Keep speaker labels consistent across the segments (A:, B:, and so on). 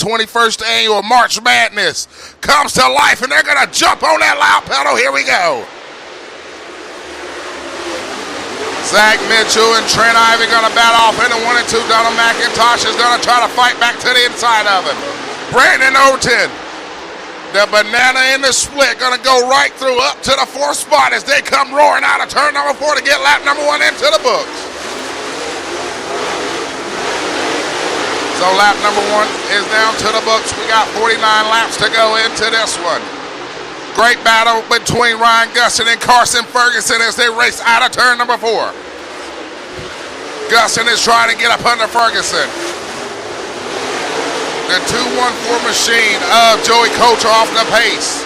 A: 21st annual March Madness comes to life, and they're going to jump on that loud pedal. Here we go. Zach Mitchell and Trent Ivey going to bat off into 1 and 2. Donald McIntosh is going to try to fight back to the inside of him. Brandon Overton, the banana in the split, going to go right through up to the 4th spot as they come roaring out of turn number 4 to get lap number 1 into the books. So lap number 1 is down to the books. We got 49 laps to go into this one. Great battle between Ryan Gustin and Carson Ferguson as they race out of turn number 4. Gustin is trying to get up under Ferguson. The 2-1-4 machine of Joey Coulter off the pace.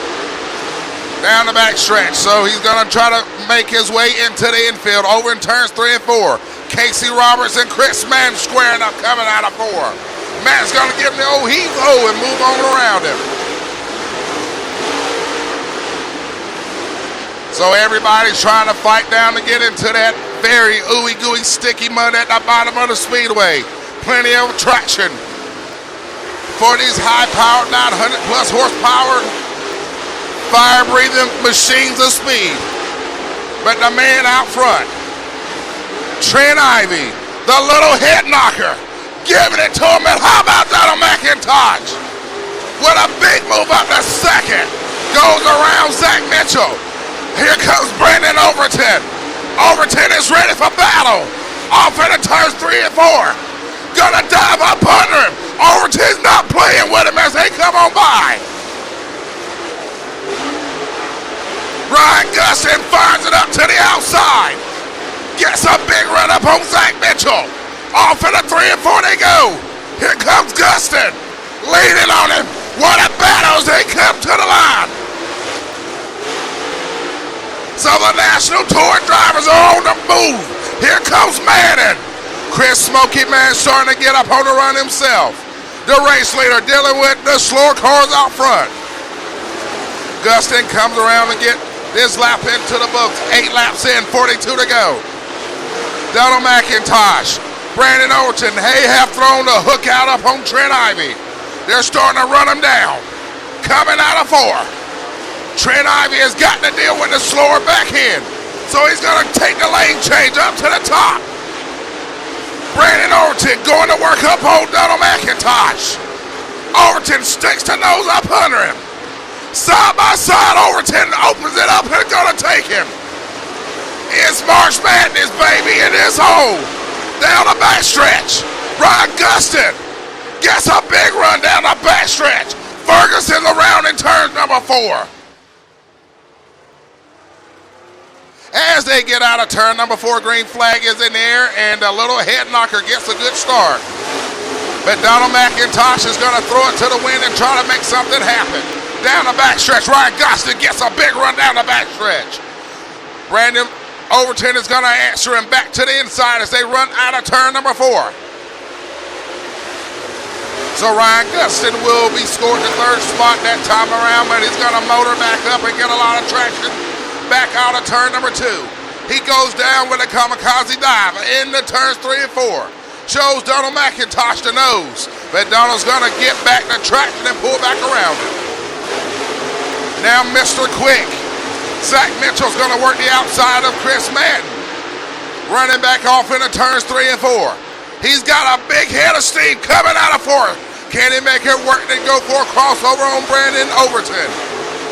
A: Down the back stretch. So he's going to try to make his way into the infield over in turns 3 and 4. Casey Roberts and Chris Mann squaring up coming out of 4. Mann's going to give him the old heave-ho and move on around him. So everybody's trying to fight down to get into that very ooey-gooey sticky mud at the bottom of the speedway. Plenty of traction for these high-powered 900-plus horsepower fire-breathing machines of speed. But the man out front, Trent Ivey, the little head knocker, giving it to him. And how about Donald McIntosh? With a big move up to second. Goes around Zach Mitchell. Here comes Brandon Overton. Overton is ready for battle. Off into turns 3 and 4. Gonna dive up under him. Overton's not playing with him as they come on by. Ryan Gustin fires it up to the outside. Gets a big run up on Zach Mitchell. Off into 3 and 4 they go. Here comes Gustin. Leaning on him. What a battle as they come to the line. So the National Tour drivers are on the move. Here comes Madden. Chris Smokey Mann starting to get up on the run himself. The race leader dealing with the slower cars out front. Gustin comes around to get this lap into the books. 8 laps in, 42 to go. Donald McIntosh, Brandon Overton, have thrown the hook out up on Trent Ivey. They're starting to run him down. Coming out of 4. Trent Ivey has got to deal with the slower backhand. So he's going to take the lane change up to the top. Brandon Overton going to work up on Donald McIntosh. Overton sticks the nose up under him. Side by side, Overton opens it up and it's going to take him. It's March Madness, baby, in this hole. Down the backstretch. Ryan Gustin gets a big run down the backstretch. Ferguson's around in turn number 4. As they get out of turn number 4, green flag is in the air, and a little head knocker gets a good start. But Donald McIntosh is going to throw it to the wind and try to make something happen. Down the backstretch, Ryan Gustin gets a big run down the backstretch. Brandon Overton is going to answer him back to the inside as they run out of turn number 4. So Ryan Gustin will be scored the 3rd spot that time around, but he's going to motor back up and get a lot of traction. Back out of turn number 2. He goes down with a kamikaze dive into turns 3 and 4. Shows Donald McIntosh the nose, but Donald's going to get back the traction and pull back around him. Now Mr. Quick. Zach Mitchell's going to work the outside of Chris Madden. Running back off into turns 3 and 4. He's got a big head of steam coming out of 4. Can he make it work and go for a crossover on Brandon Overton?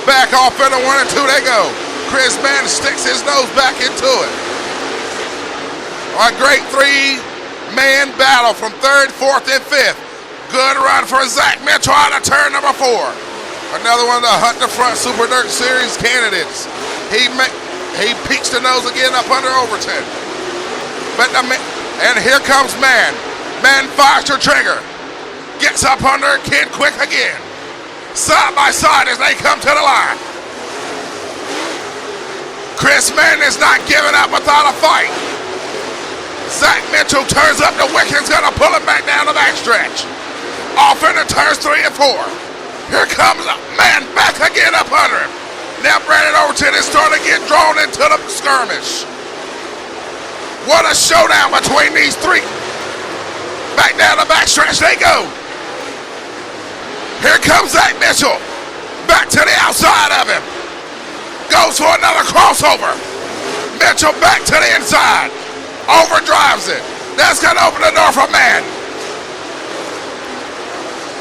A: Back off into 1 and 2 they go. Chris Mann sticks his nose back into it. A great 3-man battle from 3rd, 4th, and 5th. Good run for Zach Mitchell out of turn number 4. Another one of the Hunt the Front Super Dirt Series candidates. He peeks the nose again up under Overton. And here comes Mann. Mann fires the trigger. Gets up under Ken Quick again. Side by side as they come to the line. Chris Mann is not giving up without a fight. Zach Mitchell turns up the Wickens, going to pull him back down the backstretch. Off into turns 3 and 4. Here comes Mann back again up under him. Now Brandon Overton is starting to get drawn into the skirmish. What a showdown between these 3. Back down the backstretch they go. Here comes Zach Mitchell. Back to the outside of him. Goes for another crossover. Mitchell back to the inside. Overdrives it. That's going to open the door for Madden.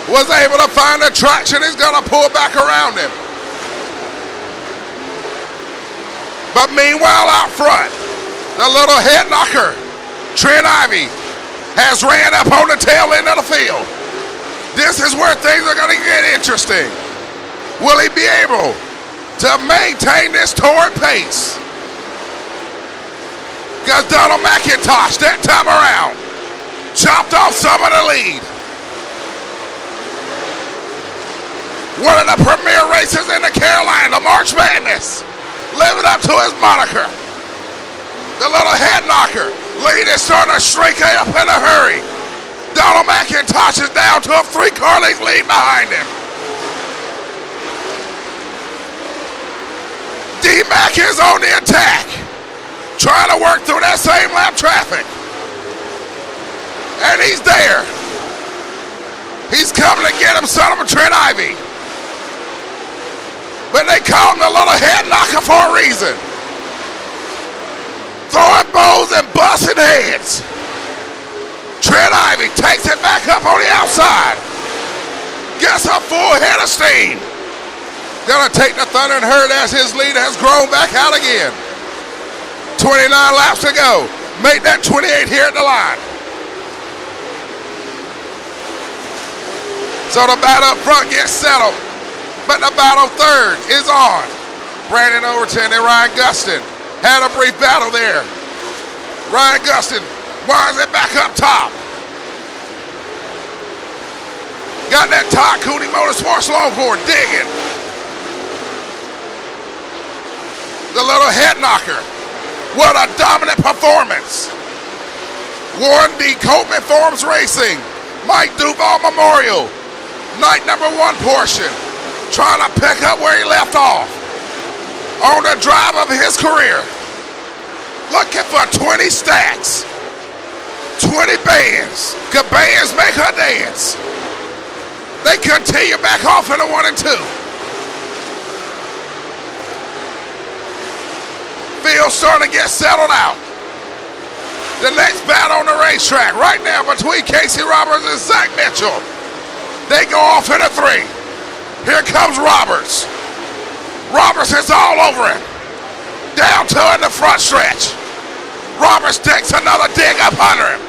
A: Was able to find the traction. He's going to pull back around him. But meanwhile, out front, the little head knocker, Trent Ivy, has ran up on the tail end of the field. This is where things are going to get interesting. Will he be able to maintain this torrid pace? Because Donald McIntosh, that time around, chopped off some of the lead. One of the premier races in the Carolina, March Madness, living up to his moniker. The little head knocker. Lead is starting to shrink up in a hurry. Donald McIntosh is down to a 3-car length lead behind him. D-Mac is on the attack, trying to work through that same lap traffic. And he's there. He's coming to get him, son of a Trent Ivy. But they call him the little head knocker for a reason. Throwing bows and busting heads. Trent Ivy takes it back up on the outside. Gets a full head of steam. Gonna take the thunder and herd as his lead has grown back out again. 29 laps to go. Make that 28 here at the line. So the battle up front gets settled. But the battle third is on. Brandon Overton and Ryan Gustin had a brief battle there. Ryan Gustin winds it back up top. Got that Todd Cooney Motorsports longboard digging. The little head knocker. What a dominant performance. Warren D. Coleman Farms Racing. Mike Duval Memorial. Night number 1 portion. Trying to pick up where he left off on the drive of his career. Looking for 20 stacks, 20 bands. Good bands make her dance. They continue back off in the 1 and 2. Field starting to get settled out. The next battle on the racetrack right now between Casey Roberts and Zach Mitchell. They go off in a 3. Here comes Roberts. Roberts is all over him. Down to in the front stretch. Roberts takes another dig up under him.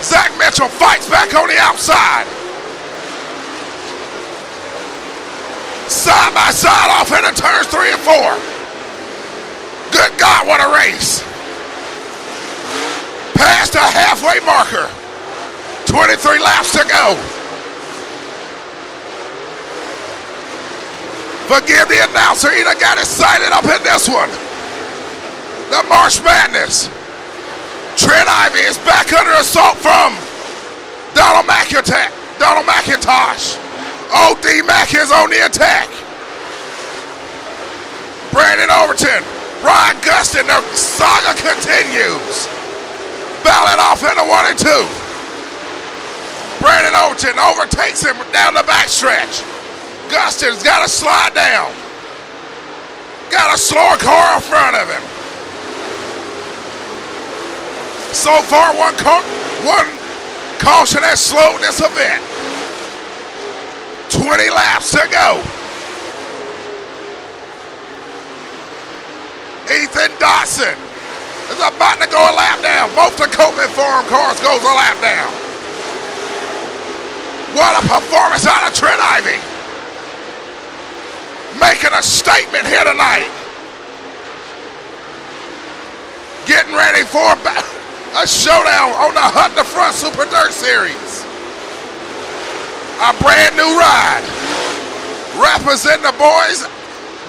A: Zach Mitchell fights back on the outside. Side by side off into turns 3 and 4. Good God, what a race. Past the halfway marker. 23 laps to go. Forgive the announcer, he done got excited up in this one. The March Madness. Trent Ivy is back under assault from Donald McIntosh. O.D. Mack is on the attack. Brandon Overton, Ryan Gustin, the saga continues. Ballot off into 1 and 2. Brandon Overton overtakes him down the backstretch. Gustin's got to slide down. Got a slower car in front of him. So far, one caution has slowed this event. 20 laps to go. Ethan Dotson is about to go a lap down. Both the Coleman Farm cars goes a lap down. What a performance out of Trent Ivy. Making a statement here tonight. Getting ready for a showdown on the Hut the Front Super Dirt Series. A brand new ride. Representing the boys,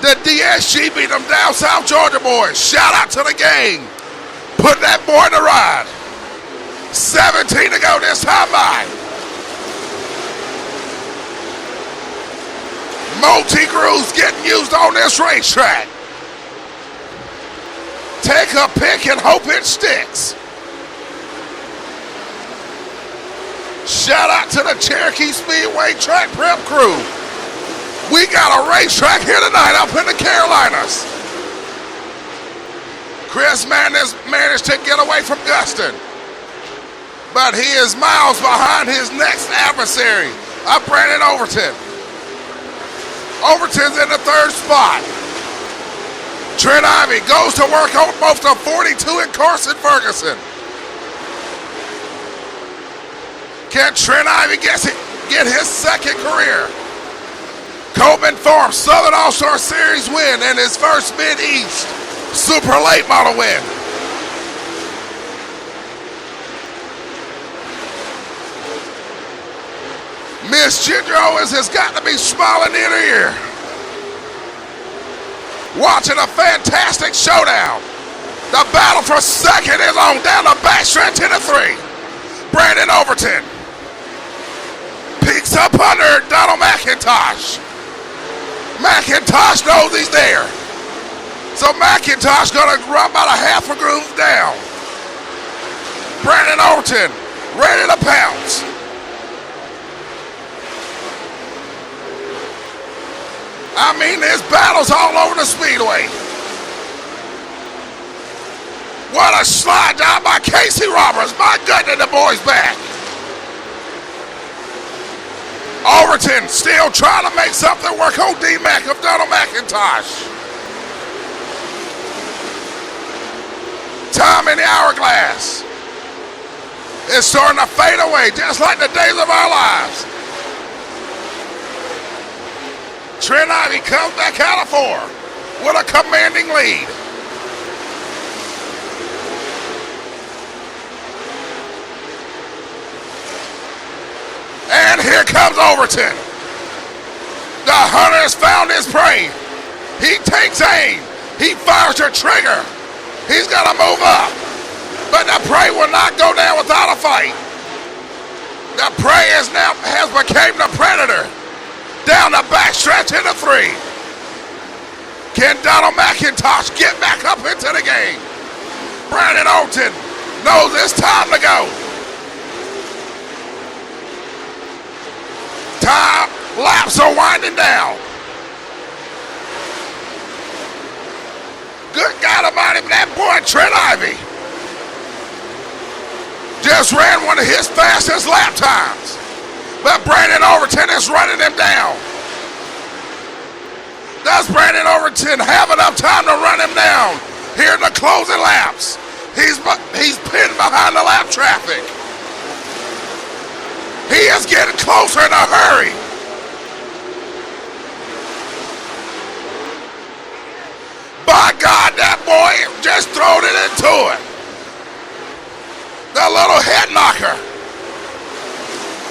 A: the DSG beat them down South Georgia boys. Shout out to the gang. Put that boy in the ride. 17 to go this time by. Multi-grooves getting used on this racetrack. Take a pick and hope it sticks. Shout out to the Cherokee Speedway track prep crew. We got a racetrack here tonight up in the Carolinas. Chris managed to get away from Guston, but he is miles behind his next adversary, Brandon Overton. Overton's in the third spot. Trent Ivey goes to work on both the 42 and Carson Ferguson. Can Trent Ivey get his second career? Coleman Thorpe Southern All-Star Series win and his first Mid-East Super Late Model win. Miss Ginger Owens has got to be smiling ear to ear, watching a fantastic showdown. The battle for second is on down the backstretch in the 3. Brandon Overton peeks up under Donald McIntosh. McIntosh knows he's there, so McIntosh gonna run about a half a groove down. Brandon Overton ready to pounce. I mean, there's battles all over the speedway. What a slide down by Casey Roberts. My goodness, the boy's back. Overton still trying to make something work on D-Mac of Donald McIntosh. Time in the hourglass is starting to fade away, just like the days of our lives. Trent Ivey comes back out of 4 with a commanding lead. And here comes Overton. The hunter has found his prey. He takes aim. He fires the trigger. He's got to move up. But the prey will not go down without a fight. The prey has become the predator. Down the backstretch in the 3. Can Donald McIntosh get back up into the game? Brandon Overton knows it's time to go. Time laps are winding down. Good God Almighty, that boy Trent Ivey just ran one of his fastest lap times. But Brandon Overton is running him down. Does Brandon Overton have enough time to run him down here in the closing laps? He's pinned behind the lap traffic. He is getting closer in a hurry. By God, that boy just throwed it into it. The little head knocker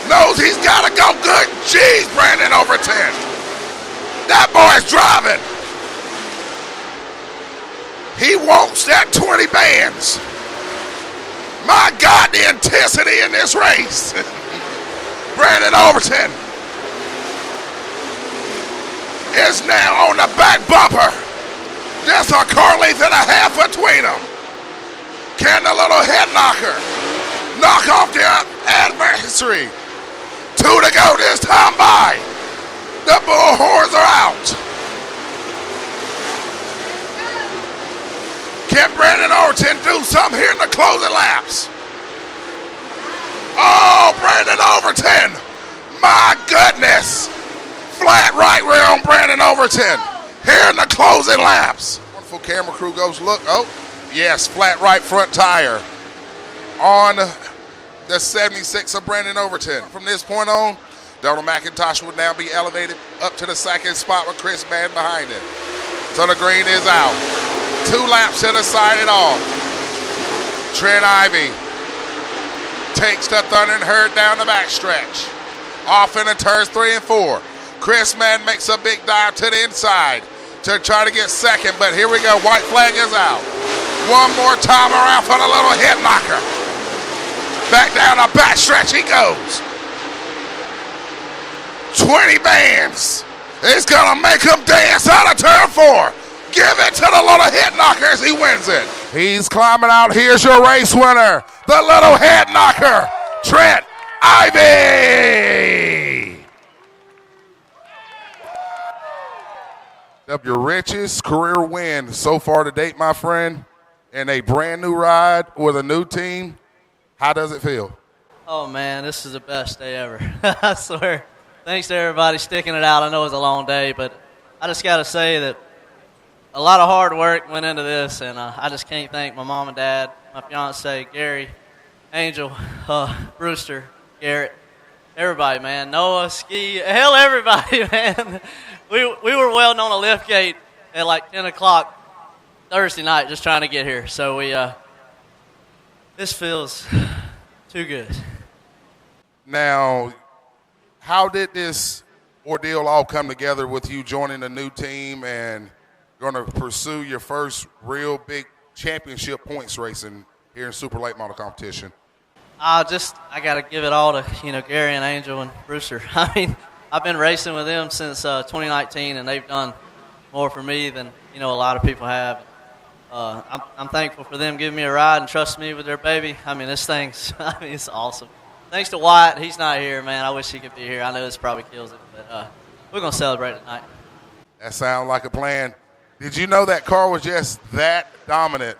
A: knows he's got to go good. Jeez, Brandon Overton. That boy's driving. He wants that 20 bands. My God, the intensity in this race. Brandon Overton is now on the back bumper. Just a car length and a half between them. Can the little head knocker knock off the adversary? 2 to go this time by. The bullhorns are out. Can Brandon Overton do something here in the closing laps? Oh, Brandon Overton. My goodness. Flat right rear on Brandon Overton here in the closing laps. Wonderful camera crew goes look. Oh, yes, flat right front tire on the 76 of Brandon Overton. From this point on, Donald McIntosh will now be elevated up to the second spot with Chris Mann behind him. So the green is out. 2 laps to the side and off. Trent Ivey takes the Thunder and Herd down the backstretch. Off into turns 3 and 4. Chris Mann makes a big dive to the inside to try to get second, but here we go. White flag is out. One more time around for the little head knocker. Back down the backstretch he goes. 20 bands. It's going to make him dance out of turn 4. Give it to the little head knocker as he wins it. He's climbing out. Here's your race winner, the little head knocker, Trent Ivy! Up your richest career win so far to date, my friend, and a brand new ride with a new team. How does it feel?
B: Oh, man, this is the best day ever. I swear. Thanks to everybody sticking it out. I know it was a long day, but I just got to say that a lot of hard work went into this, and I just can't thank my mom and dad, my fiance, Gary, Angel, Brewster, Garrett, everybody, man. Noah, Ski, hell, everybody, man. We were welding on a lift gate at like 10 o'clock Thursday night just trying to get here. So this feels too good.
A: Now, how did this ordeal all come together with you joining a new team and going to pursue your first real big championship points racing here in Super Late Model competition?
B: I got to give it all to, Gary and Angel and Brewster. I mean, I've been racing with them since 2019, and they've done more for me than, a lot of people have. I'm thankful for them giving me a ride and trusting me with their baby. I mean, it's awesome. Thanks to Wyatt. He's not here, man. I wish he could be here. I know this probably kills him, but we're going to celebrate tonight.
A: That sounds like a plan. Did you know that car was just that dominant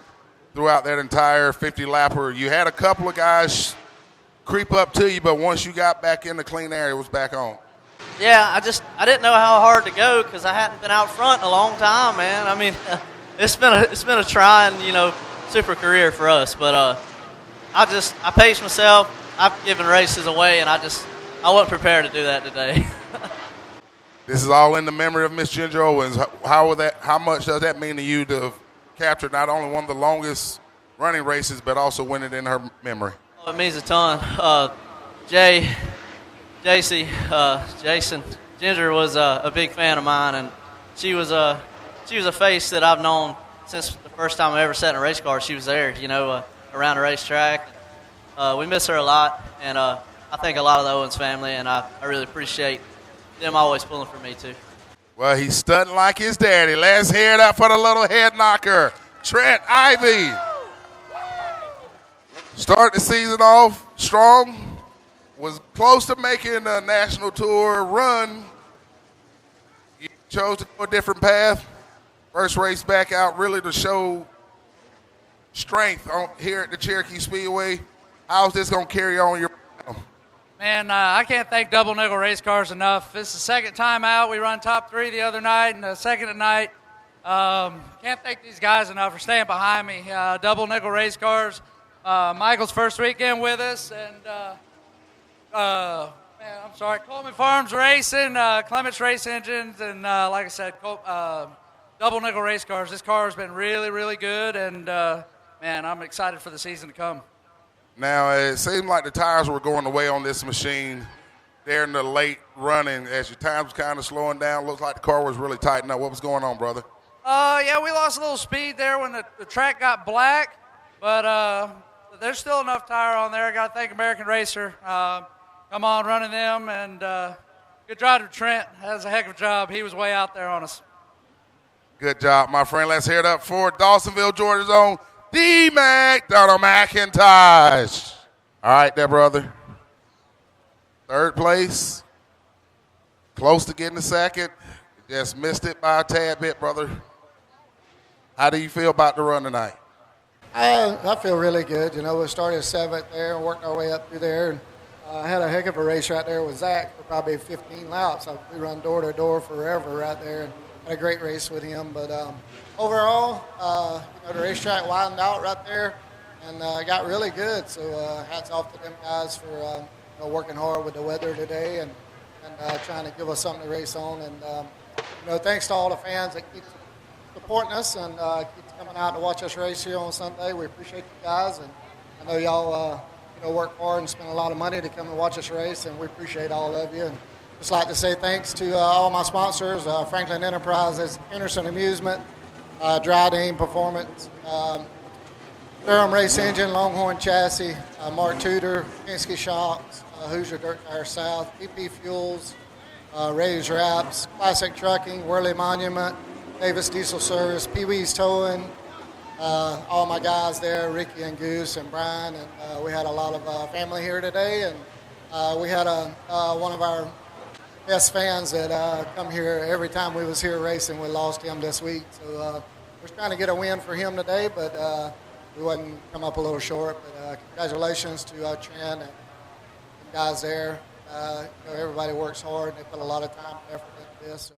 A: throughout that entire 50-lapper? You had a couple of guys creep up to you, but once you got back in the clean air, it was back on.
B: Yeah, I didn't know how hard to go because I hadn't been out front in a long time, man. I mean, it's been a trying, super career for us. But I paced myself. I've given races away, and I wasn't prepared to do that today.
A: This is all in the memory of Miss Ginger Owens. How much does that mean to you to have captured not only one of the longest running races, but also win it in her memory?
B: Oh, it means a ton. Jason, Ginger was a big fan of mine, and she was a face that I've known since the first time I ever sat in a race car. She was there, around the racetrack. We miss her a lot, and I think a lot of the Owens family, and I really appreciate them always pulling for me too.
A: Well, he's stunting like his daddy. Let's hear it up for the little head knocker, Trent Ivy. Start the season off strong. Was close to making a national tour run. You chose to go a different path. First race back out really to show strength here at the Cherokee Speedway. How's this going to carry on your?
C: Man, I can't thank Double Nickel Race Cars enough. This is the second time out. We run top 3 the other night and the second tonight. Can't thank these guys enough for staying behind me. Double Nickel Race Cars. Michael's first weekend with us, and Coleman Farms Racing, Clements Race Engines, and like I said, Double Nickel Race Cars. This car has been really, really good, and man, I'm excited for the season to come.
A: Now, it seemed like the tires were going away on this machine there in the late running. As your time was kind of slowing down, looked like the car was really tightened up. What was going on, brother?
C: Yeah, we lost a little speed there when the track got black, but there's still enough tire on there. I got to thank American Racer. Come on, running them, and good job to Trent. That was a heck of a job. He was way out there on us.
A: Good job, my friend. Let's hear it up for Dawsonville, Georgia's own D-Mac, Donald McIntosh. All right there, brother. Third place. Close to getting the second. Just missed it by a tad bit, brother. How do you feel about the run tonight?
D: I feel really good. We started 7th there and worked our way up through there. And I had a heck of a race right there with Zach for probably 15 laps. We run door to door forever right there, and had a great race with him. But overall, the racetrack widened out right there and got really good. So hats off to them guys for working hard with the weather today and trying to give us something to race on. And thanks to all the fans that keep supporting us and keep coming out to watch us race here on Sunday. We appreciate you guys, and I know y'all work hard and spend a lot of money to come and watch us race, and we appreciate all of you. And just like to say thanks to all my sponsors, Franklin Enterprises, Henderson Amusement, Dryden Performance, Durham Race Engine, Longhorn Chassis, Mark Tudor, Penske Shocks, Hoosier Dirt Tire South, PP Fuels, Ray's Wraps, Classic Trucking, Worley Monument, Davis Diesel Service, Pee Wee's Towing, all my guys there, Ricky and Goose and Brian, and we had a lot of family here today, and We had one of our best fans that come here every time we was here racing. We lost him this week, so we're trying to get a win for him today, but we wouldn't come up a little short. But congratulations to Trent and guys there. Everybody works hard. They put a lot of time and effort into this.